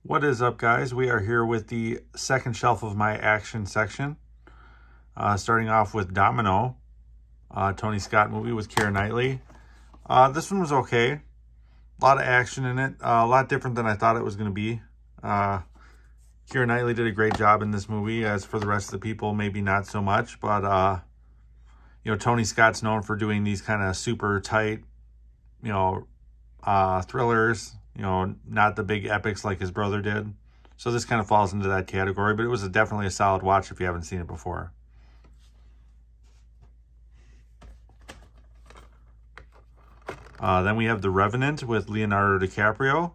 What is up, guys? We are here with the second shelf of my action section. Starting off with Domino, Tony Scott movie with Keira Knightley. This one was okay. A lot of action in it. A lot different than I thought it was going to be. Keira Knightley did a great job in this movie. As for the rest of the people, maybe not so much. But, you know, Tony Scott's known for doing these kind of super tight, you know, thrillers. You know, not the big epics like his brother did. So this kind of falls into that category, but it was definitely a solid watch if you haven't seen it before. Then we have The Revenant with Leonardo DiCaprio.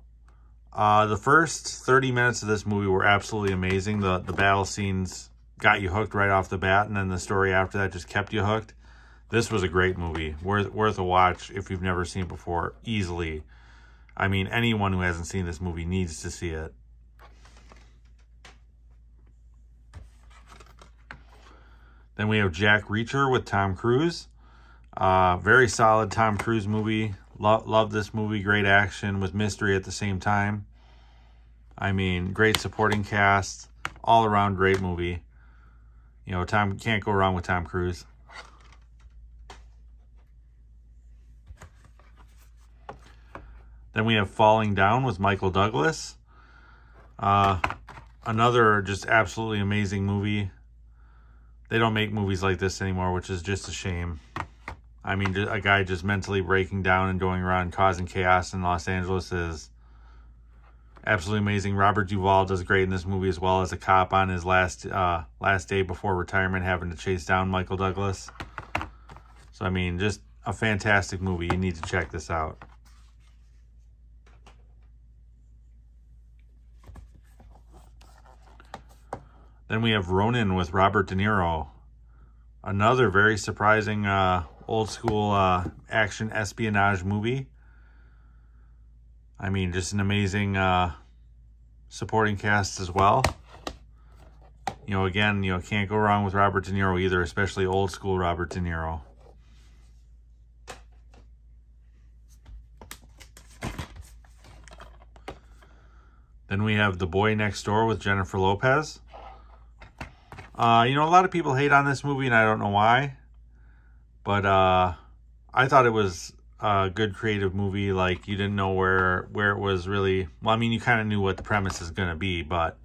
The first 30 minutes of this movie were absolutely amazing. The battle scenes got you hooked right off the bat, and then the story after that just kept you hooked. This was a great movie. Worth a watch if you've never seen it before, easily. I mean, anyone who hasn't seen this movie needs to see it. Then we have Jack Reacher with Tom Cruise. Very solid Tom Cruise movie. Love this movie. Great action with mystery at the same time. I mean, great supporting cast. All around great movie. You know, can't go wrong with Tom Cruise. Then we have Falling Down with Michael Douglas. Another just absolutely amazing movie. They don't make movies like this anymore, which is just a shame. I mean, a guy just mentally breaking down and going around causing chaos in Los Angeles is absolutely amazing. Robert Duvall does great in this movie as well as a cop on his last day before retirement, having to chase down Michael Douglas. So, I mean, just a fantastic movie. You need to check this out. Then we have Ronin with Robert De Niro. Another very surprising old school action espionage movie. I mean, just an amazing supporting cast as well. You know, again, you know, can't go wrong with Robert De Niro either, especially old school Robert De Niro. Then we have The Boy Next Door with Jennifer Lopez. You know, a lot of people hate on this movie, and I don't know why. But I thought it was a good creative movie. Like, you didn't know where it was really... Well, I mean, you kind of knew what the premise is going to be, but...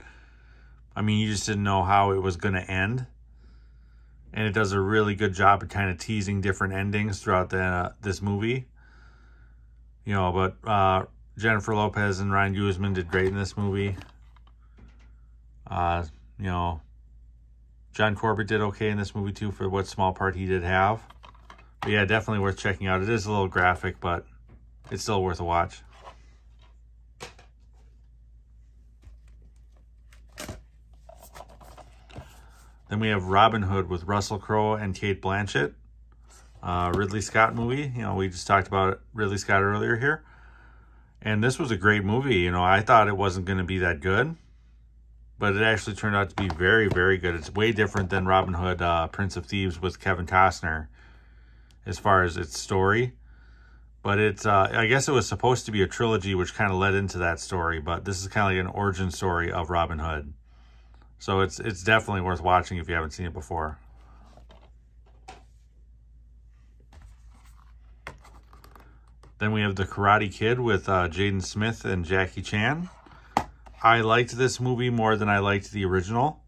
I mean, you just didn't know how it was going to end. And it does a really good job of kind of teasing different endings throughout this movie. You know, but Jennifer Lopez and Ryan Guzman did great in this movie. You know... John Corbett did okay in this movie, too, for what small part he did have. But yeah, definitely worth checking out. It is a little graphic, but it's still worth a watch. Then we have Robin Hood with Russell Crowe and Cate Blanchett. Ridley Scott movie. You know, we just talked about Ridley Scott earlier here. And this was a great movie. You know, I thought it wasn't going to be that good. But it actually turned out to be very, very good. It's way different than Robin Hood, Prince of Thieves with Kevin Costner as far as its story. But it's, I guess it was supposed to be a trilogy, which kind of led into that story. But this is kind of like an origin story of Robin Hood. So it's definitely worth watching if you haven't seen it before. Then we have The Karate Kid with Jaden Smith and Jackie Chan. I liked this movie more than I liked the original.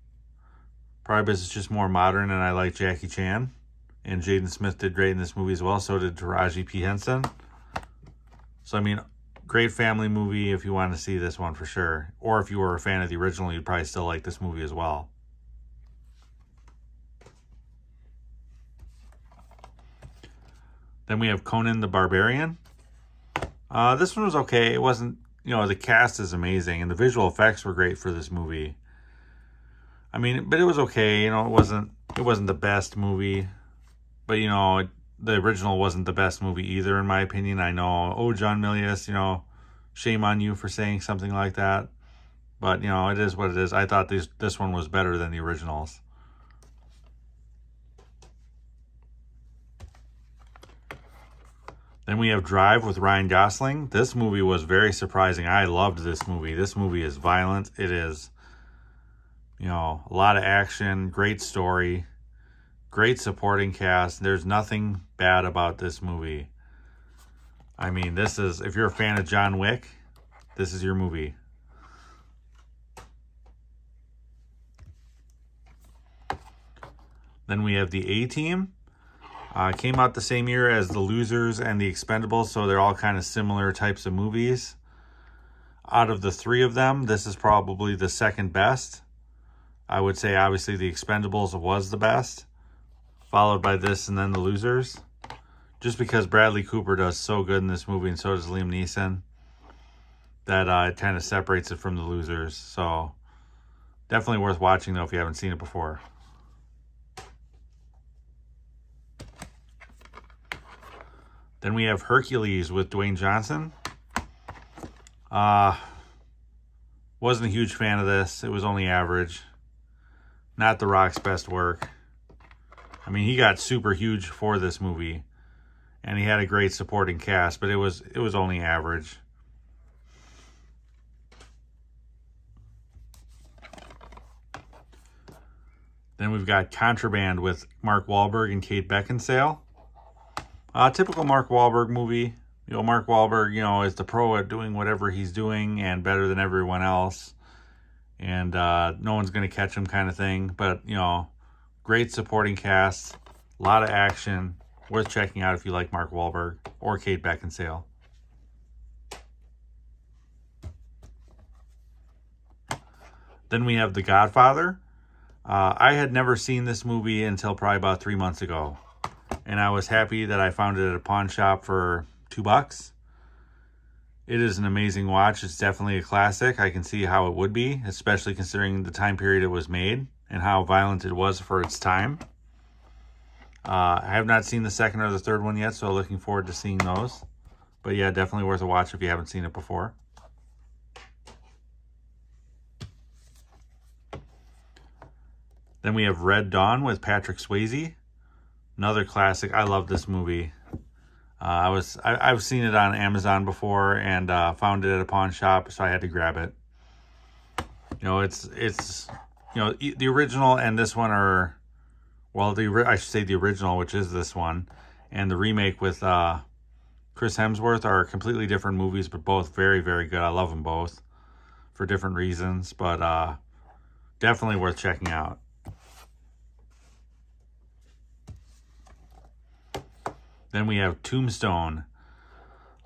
Probably because it's just more modern and I like Jackie Chan. And Jaden Smith did great in this movie as well. So did Taraji P. Henson. So, I mean, great family movie if you want to see this one for sure. Or if you were a fan of the original, you'd probably still like this movie as well. Then we have Conan the Barbarian. This one was okay. It wasn't... You know, the cast is amazing, and the visual effects were great for this movie. I mean, but it was okay. You know, it wasn't the best movie. But, you know, the original wasn't the best movie either, in my opinion. I know, oh, John Milius, you know, shame on you for saying something like that. But, you know, it is what it is. I thought this one was better than the originals. Then we have Drive with Ryan Gosling. This movie was very surprising. I loved this movie. This movie is violent. It is, you know, a lot of action, great story, great supporting cast. There's nothing bad about this movie. I mean, this is, if you're a fan of John Wick, this is your movie. Then we have The A-Team. Came out the same year as The Losers and The Expendables, so they're all kind of similar types of movies. Out of the three of them, this is probably the second best. I would say, obviously, The Expendables was the best, followed by this and then The Losers. Just because Bradley Cooper does so good in this movie, and so does Liam Neeson, that it kind of separates it from The Losers. So, definitely worth watching, though, if you haven't seen it before. Then we have Hercules with Dwayne Johnson. Wasn't a huge fan of this. It was only average. Not The Rock's best work. I mean, he got super huge for this movie, and he had a great supporting cast, but it was only average. Then we've got Contraband with Mark Wahlberg and Kate Beckinsale. Typical Mark Wahlberg movie. You know, Mark Wahlberg, you know, is the pro at doing whatever he's doing and better than everyone else. And no one's going to catch him kind of thing. But, you know, great supporting cast. A lot of action. Worth checking out if you like Mark Wahlberg or Kate Beckinsale. Then we have The Godfather. I had never seen this movie until probably about 3 months ago. And I was happy that I found it at a pawn shop for $2. It is an amazing watch. It's definitely a classic. I can see how it would be, especially considering the time period it was made and how violent it was for its time. I have not seen the second or the third one yet, so looking forward to seeing those. But yeah, definitely worth a watch if you haven't seen it before. Then we have Red Dawn with Patrick Swayze. Another classic. I love this movie. I've seen it on Amazon before and found it at a pawn shop, so I had to grab it. You know, it's you know, the original and this one are, well, I should say the original, which is this one, and the remake with Chris Hemsworth are completely different movies, but both very, very good. I love them both for different reasons, but definitely worth checking out. Then we have Tombstone.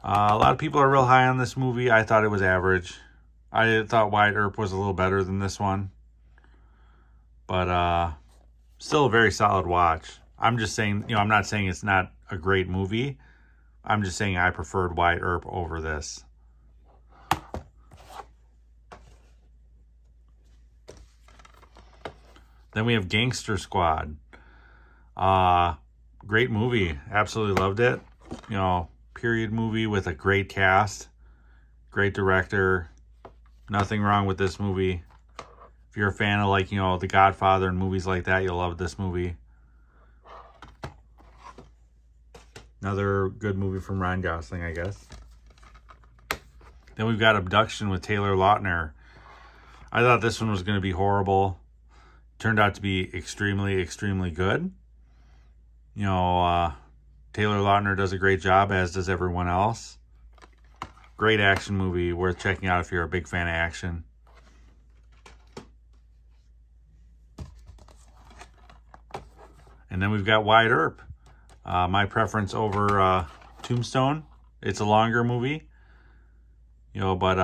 A lot of people are real high on this movie. I thought it was average. I thought Wyatt Earp was a little better than this one. But still a very solid watch. I'm just saying, you know, I'm not saying it's not a great movie. I'm just saying I preferred Wyatt Earp over this. Then we have Gangster Squad. Great movie. Absolutely loved it. You know, period movie with a great cast. Great director. Nothing wrong with this movie. If you're a fan of, like, you know, The Godfather and movies like that, you'll love this movie. Another good movie from Ryan Gosling, I guess. Then we've got Abduction with Taylor Lautner. I thought this one was going to be horrible. Turned out to be extremely, extremely good. You know, Taylor Lautner does a great job, as does everyone else. Great action movie, worth checking out if you're a big fan of action. And then we've got Wyatt Earp. My preference over Tombstone. It's a longer movie, you know, but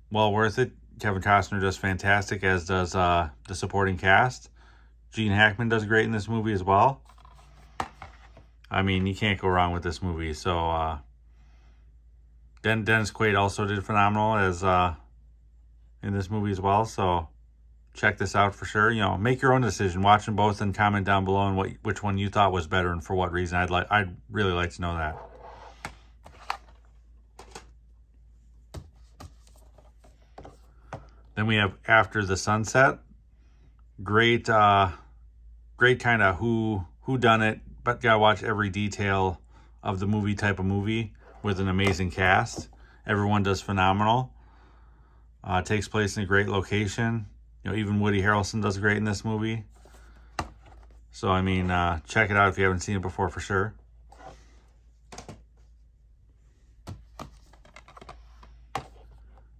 well worth it. Kevin Costner does fantastic, as does the supporting cast. Gene Hackman does great in this movie as well. I mean, you can't go wrong with this movie. So, Dennis Quaid also did phenomenal as in this movie as well. So, check this out for sure. You know, make your own decision. Watch them both and comment down below on which one you thought was better and for what reason. I'd really like to know that. Then we have After the Sunset. Great, great kind of who done it, but gotta watch every detail of the movie type of movie with an amazing cast. Everyone does phenomenal. Takes place in a great location. You know, even Woody Harrelson does great in this movie. So, I mean, check it out if you haven't seen it before for sure.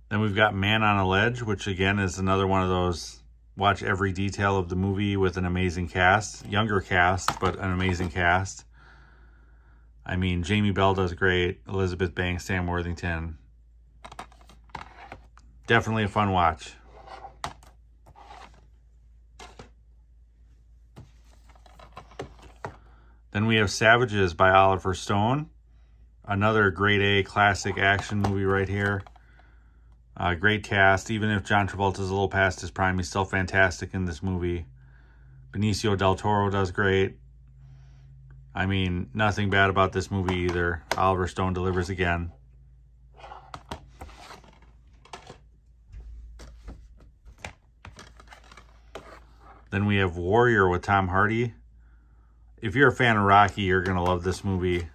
Then we've got Man on a Ledge, which again is another one of those watch every detail of the movie with an amazing cast. Younger cast, but an amazing cast. I mean, Jamie Bell does great. Elizabeth Banks, Sam Worthington. Definitely a fun watch. Then we have Savages by Oliver Stone. Another grade A classic action movie right here. Great cast. Even if John Travolta's a little past his prime, he's still fantastic in this movie. Benicio del Toro does great. I mean, nothing bad about this movie either. Oliver Stone delivers again. Then we have Warrior with Tom Hardy. If you're a fan of Rocky, you're going to love this movie.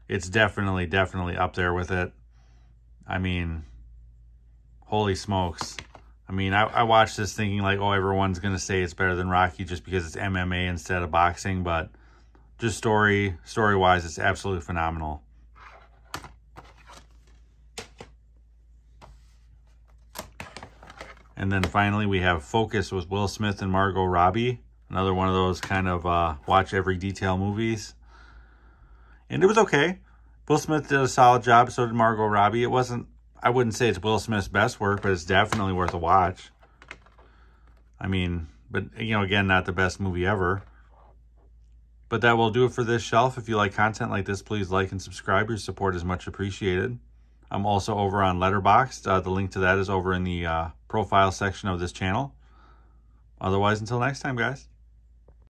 It's definitely up there with it. I mean, holy smokes. I mean, I watched this thinking like, oh, everyone's going to say it's better than Rocky just because it's MMA instead of boxing. But just story-wise, it's absolutely phenomenal. And then finally, we have Focus with Will Smith and Margot Robbie. Another one of those kind of watch every detail movies. And it was okay. Will Smith did a solid job, so did Margot Robbie. It wasn't, I wouldn't say it's Will Smith's best work, but it's definitely worth a watch. I mean, but, you know, again, not the best movie ever. But that will do it for this shelf. If you like content like this, please like and subscribe. Your support is much appreciated. I'm also over on Letterboxd. The link to that is over in the profile section of this channel. Otherwise, until next time, guys.